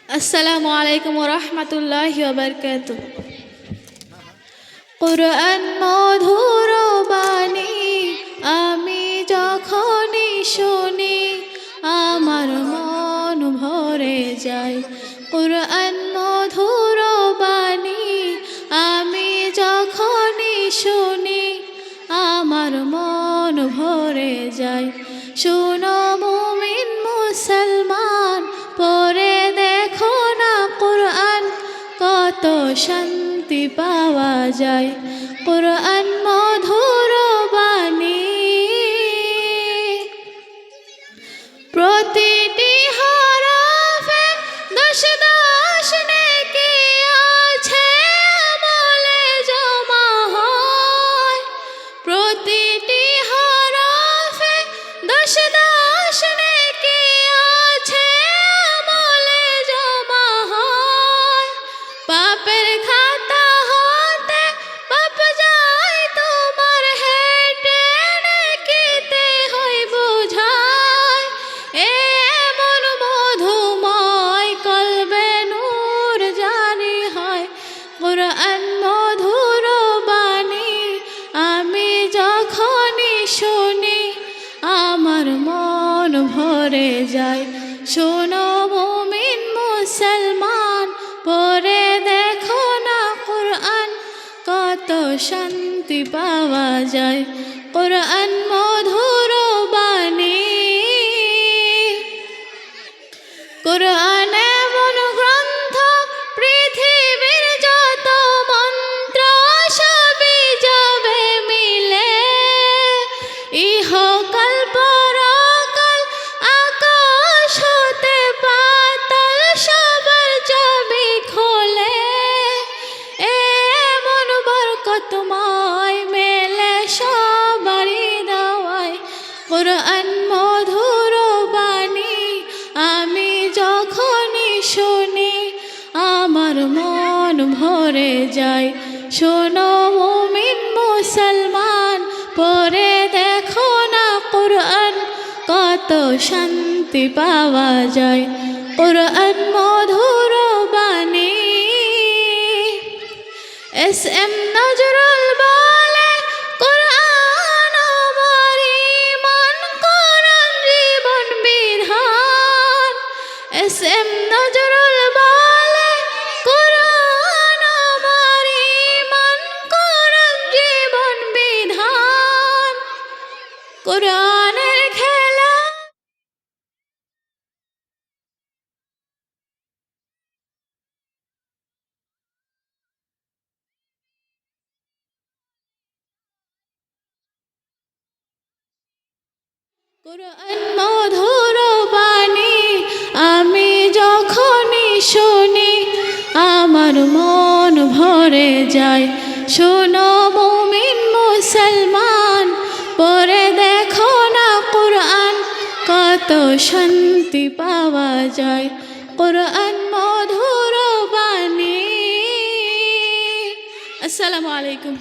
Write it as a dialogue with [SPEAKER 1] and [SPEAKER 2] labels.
[SPEAKER 1] আসসালামু আলাইকুম ওয়া রাহমাতুল্লাহি ওয়া বারাকাতুহু। কুরআন মধুর বাণী আমি যখনই শুনি আমার মন ভরে যায়। কুরআন মধুর বাণী আমি যখনই শুনি আমার মন ভরে যায়। শুনো মুমিন মুসলমান, পড়ে দেখো না কুরআন, কত শান্তি পাওয়া যায়। কুরআন মধুর বাণী প্রতিটি হরফে দশ দশ নেকি আছে আমলে জমা হয়। প্রতিটি হরফে দশ দশ নেকি আছে আমলে জমা হয়। পাপের খাতা হতে পাপ যায় তোমার হেঁটে, নেকিতে হয় বোঝায়। এমন মধুময় কলবে নূর জারি হয়। কুরআন মধুর বাণী আমি যখনই শুনি আমার মন ভরে যায়। শোনো মুমিন মুসলমান, পড়ে দেখো না কুরআন, কত শান্তি পাওয়া যায়। কুরআন মধুর বাণী কুরআন এমন গ্রন্থ, পৃথিবীর যত মন্ত্র সবই যাবে মিলে। ইহকাল পরকাল আকাশ হতে পাতাল সবার চাবি খোলে। এমন বরকতময় মেলে সবারই দাওয়ায়। কুরআন মধুর বাণী আমি যখনই শুনি আমার মন ভরে যায়। শোনো মুমিন মুসলমান, পড়ে দেখো না কুরআন, কত শান্তি পাওয়া যায়। কুরআন মধুর বাণী এস এম নজরুল বলে, কুরআন আমার ঈমান, কুরআন জীবন বিধান। এস এম নজরুল বলে, কুরআন আমার ঈমান, কুরআন জীবন বিধান। কুরআনের খেলা কুরআন মধুর বাণী আমি যখনই শুনি আমার মন ভরে যায়। শোনো মুমিন মুসলমান, পড়ে দেখো না কুরআন, কত শান্তি পাওয়া যায়। কুরআন মধুর বাণী। আসসালামু আলাইকুম।